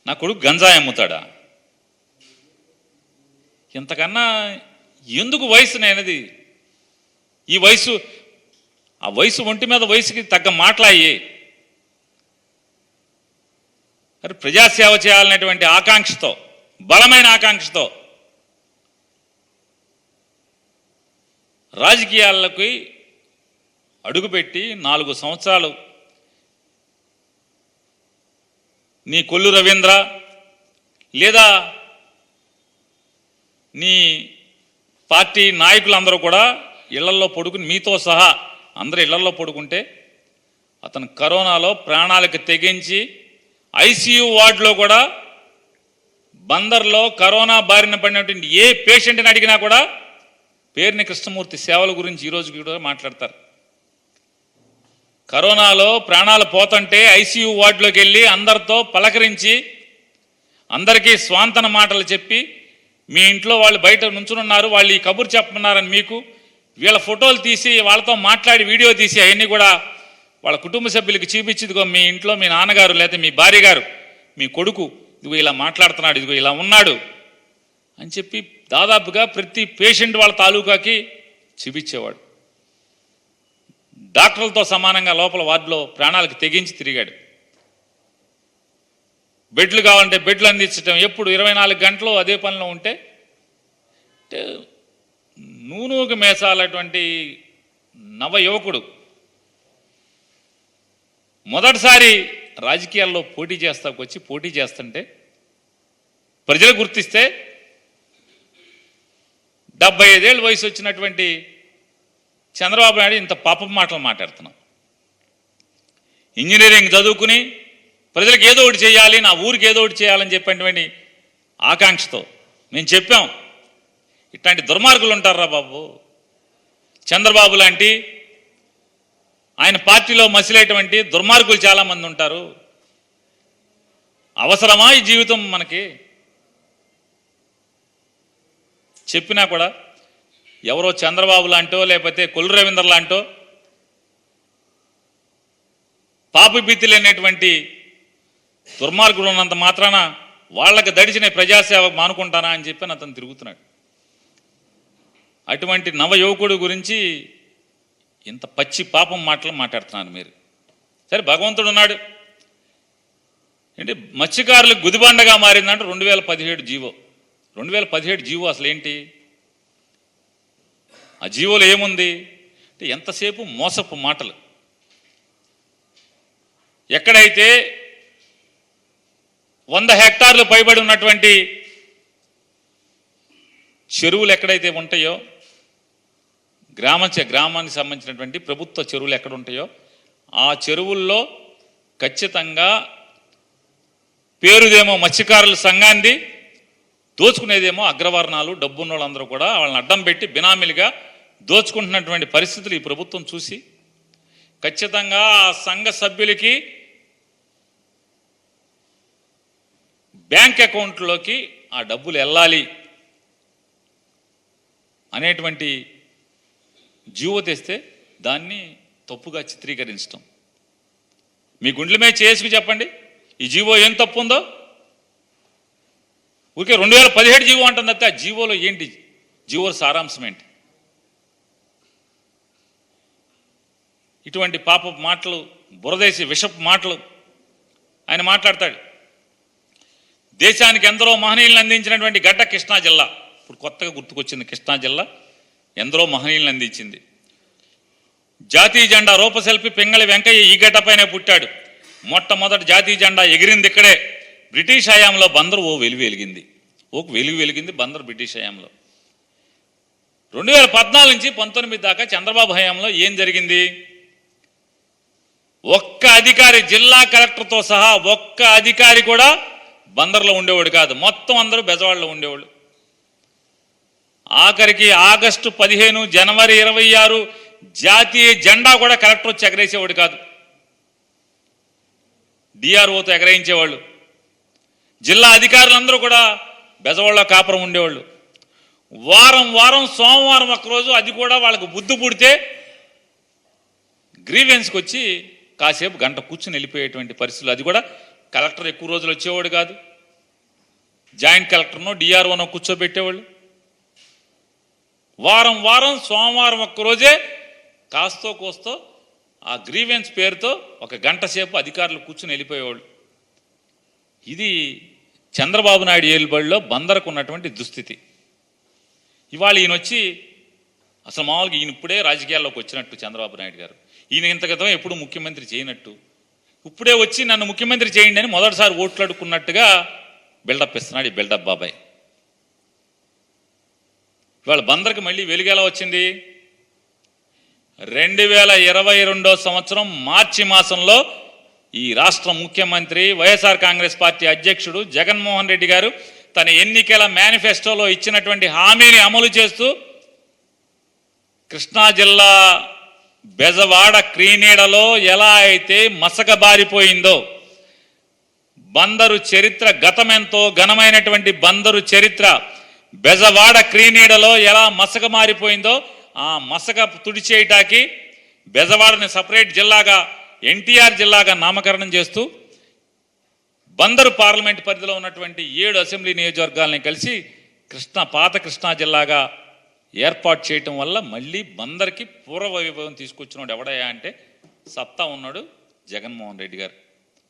నా కొడుకు గంజాయి అమ్ముతాడా? ఇంతకన్నా ఎందుకు వయసు నేనది? ఈ వయసు, ఆ వయసు ఒంటి మీద వయసుకి తగ్గ మాట్లాయి. మరి ప్రజాసేవ చేయాలనేటువంటి ఆకాంక్షతో, బలమైన ఆకాంక్షతో రాజకీయాలకి అడుగుపెట్టి 4 సంవత్సరాలు నీ కొల్లు రవీంద్ర లేదా నీ పార్టీ నాయకులందరూ కూడా ఇళ్లల్లో పడుకుని, మీతో సహా అందరూ ఇళ్లల్లో పడుకుంటే, అతను కరోనాలో ప్రాణాలకు తెగించి ఐసీయూ వార్డులో కూడా బందర్లో కరోనా బారిన పడినటువంటి ఏ పేషెంట్ని అడిగినా కూడా పేర్ని కృష్ణమూర్తి సేవల గురించి ఈరోజు కూడా మాట్లాడతారు. కరోనాలో ప్రాణాలు పోతుంటే ఐసీయూ వార్డులోకి వెళ్ళి అందరితో పలకరించి, అందరికీ స్వాంతన మాటలు చెప్పి, మీ ఇంట్లో వాళ్ళు బయట నుంచునున్నారు, వాళ్ళు ఈ కబురు చెప్పమన్నారని మీకు వీళ్ళ ఫోటోలు తీసి వాళ్ళతో మాట్లాడి వీడియో తీసి అవన్నీ కూడా వాళ్ళ కుటుంబ సభ్యులకి చూపించిదిగో మీ ఇంట్లో మీ నాన్నగారు లేకపోతే మీ భార్య గారు, మీ కొడుకు ఇదిగో ఇలా మాట్లాడుతున్నాడు, ఇదిగో ఇలా ఉన్నాడు అని చెప్పి దాదాపుగా ప్రతి పేషెంట్ వాళ్ళ తాలూకాకి చూపించేవాడు. డాక్టర్లతో సమానంగా లోపల వార్డులో ప్రాణాలకు తెగించి తిరిగాడు. బెడ్లు కావాలంటే బెడ్లు అందించడం, ఎప్పుడు 24 గంటలు అదే పనిలో ఉంటే నూనూగు మేసాలటువంటి నవ యువకుడు మొదటిసారి రాజకీయాల్లో పోటీ చేస్తుంటే ప్రజలు గుర్తిస్తే 75 ఏళ్ళ వయసు వచ్చినటువంటి చంద్రబాబు నాయుడు ఇంత పాపం మాటలు మాట్లాడుతున్నాం. ఇంజనీరింగ్ చదువుకుని ప్రజలకు ఏదో ఒకటి చేయాలి, నా ఊరికి ఏదో ఒకటి చేయాలని చెప్పేటువంటి ఆకాంక్షతో మేము చెప్పాం. ఇట్లాంటి దుర్మార్గులు ఉంటారా బాబు? చంద్రబాబు లాంటి ఆయన పార్టీలో మసిలేటువంటి దుర్మార్గులు చాలామంది ఉంటారు. అవసరమా ఈ జీవితం మనకి? చెప్పినా కూడా ఎవరో చంద్రబాబు లాంటో లేకపోతే కొల్లు రవీంద్ర లాంటో పాపభీతి లేనటువంటి దుర్మార్గులు ఉన్నంత మాత్రాన వాళ్ళకి దడిచిన ప్రజాసేవ మానుకుంటానా అని చెప్పి అతను తిరుగుతున్నాడు. అటువంటి నవ యువకుడు గురించి ఇంత పచ్చి పాపం మాటలు మాట్లాడుతున్నారు మీరు. సరే, భగవంతుడు ఉన్నాడు ఏంటి? మత్స్యకారులకు గుదిబండగా మారిందంటే 2017 జీవో. 2017 జీవో అసలు ఏంటి? ఆ జీవోలో ఏముంది అంటే ఎంతసేపు మోసపు మాటలు. ఎక్కడైతే 100 హెక్టార్లు పైబడి ఉన్నటువంటి చెరువులు ఎక్కడైతే ఉంటాయో, గ్రామానికి సంబంధించినటువంటి ప్రభుత్వ చెరువులు ఎక్కడ ఉంటాయో ఆ చెరువుల్లో ఖచ్చితంగా పేరుదేమో మత్స్యకారుల సంఘాన్ని, దోచుకునేదేమో అగ్రవర్ణాలు, డబ్బున్న వాళ్ళందరూ కూడా వాళ్ళని అడ్డం పెట్టి బినామీలుగా దోచుకుంటున్నటువంటి పరిస్థితులు ఈ ప్రభుత్వం చూసి ఖచ్చితంగా ఆ సంఘ సభ్యులకి బ్యాంక్ అకౌంట్లోకి ఆ డబ్బులు వెళ్ళాలి అనేటువంటి జీవో తెస్తే దాన్ని తప్పుగా చిత్రీకరించడం. మీ గుండెల మీద చేసుకు చెప్పండి, ఈ జీవో ఏం తప్పు ఉందో. ఊరికే 2017 జీవో అంటుంది తప్ప ఆ జీవోలో ఏంటి? జీవో సారాంశం ఏంటి? ఇటువంటి పాపపు మాటలు, బురదేసి విషపు మాటలు ఆయన మాట్లాడతాడు. దేశానికి ఎందరో మహనీయులను అందించినటువంటి గడ్డ కృష్ణా జిల్లా. ఇప్పుడు కొత్తగా గుర్తుకొచ్చింది కృష్ణా జిల్లా ఎందరో మహనీయులను అందించింది. జాతీయ జెండా రూపశిల్పి పింగళి వెంకయ్య ఈ గడ్డపైనే పుట్టాడు. మొట్టమొదటి జాతీయ జెండా ఎగిరింది ఇక్కడే. బ్రిటిష్ హయాంలో బందరు ఓ వెలుగు వెలిగింది బందరు బ్రిటిష్ హయాంలో. 2014 నుంచి 19 దాకా చంద్రబాబు హయాంలో ఏం జరిగింది? ఒక్క అధికారి, జిల్లా కలెక్టర్తో సహా ఒక్క అధికారి కూడా బందర్లో ఉండేవాడు కాదు. మొత్తం అందరూ బెజవాడలో ఉండేవాళ్ళు. ఆఖరికి ఆగస్టు 15, జనవరి 26 జాతీయ జెండా కూడా కలెక్టర్ వచ్చి ఎగరేసేవాడు కాదు. డిఆర్ఓతో ఎగరేయించేవాళ్ళు. జిల్లా అధికారులందరూ కూడా బెజవాడలో కాపురం ఉండేవాళ్ళు. వారం సోమవారం ఒక్కరోజు అది కూడా వాళ్ళకు బుద్ధి పుడితే గ్రీవెన్స్కి వచ్చి కాసేపు గంట కూర్చుని వెళ్ళిపోయేటువంటి పరిస్థితులు. అది కూడా కలెక్టర్ ఎక్కువ రోజులు వచ్చేవాడు కాదు. జాయింట్ కలెక్టర్నో డిఆర్ఓనో కూర్చోబెట్టేవాళ్ళు. వారం వారం సోమవారం ఒక్కరోజే కాస్తో కోస్తో ఆ గ్రీవెన్స్ పేరుతో ఒక గంట సేపు అధికారులు కూర్చుని వెళ్ళిపోయేవాళ్ళు. ఇది చంద్రబాబు నాయుడు ఏలుబడిలో బందరకు ఉన్నటువంటి దుస్థితి. ఇవాళ ఈయన వచ్చి అసలు మామూలుగా ఈయన ఇప్పుడే రాజకీయాల్లోకి వచ్చినట్టు చంద్రబాబు నాయుడు గారు, ఈయన ఇంత క్రితం ఎప్పుడు ముఖ్యమంత్రి చేయనట్టు, ఇప్పుడే వచ్చి నన్ను ముఖ్యమంత్రి చేయండి అని మొదటిసారి ఓట్లాడుకున్నట్టుగా బిల్డప్ ఇస్తున్నాడు ఈ బిల్డప్ బాబాయ్. ఇవాళ బందర్కి మళ్ళీ వెలుగేలా వచ్చింది. 2022 సంవత్సరం మార్చి మాసంలో ఈ రాష్ట్ర ముఖ్యమంత్రి వైఎస్ఆర్ కాంగ్రెస్ పార్టీ అధ్యక్షుడు జగన్మోహన్ రెడ్డి గారు తన ఎన్నికల మేనిఫెస్టోలో ఇచ్చినటువంటి హామీని అమలు చేస్తూ కృష్ణా జిల్లా బెజవాడ క్రీనీడలో ఎలా అయితే మసకబారిపోయిందో, బందరు చరిత్ర గతమెంతో ఘనమైనటువంటి బందరు చరిత్ర బెజవాడ క్రీనీడలో ఎలా మసక మారిపోయిందో ఆ మసక తుడిచేయటానికి బెజవాడని సపరేట్ జిల్లాగా ఎన్టీఆర్ జిల్లాగా నామకరణం చేస్తూ బందరు పార్లమెంట్ పరిధిలో ఉన్నటువంటి 7 అసెంబ్లీ నియోజకవర్గాలని కలిసి పాత కృష్ణా జిల్లాగా ఏర్పాటు చేయటం వల్ల మళ్ళీ బందర్కి పూర్వ వైభవం తీసుకొచ్చినోడు ఎవడయ్యా అంటే సత్తా ఉన్నాడు జగన్మోహన్ రెడ్డి గారు.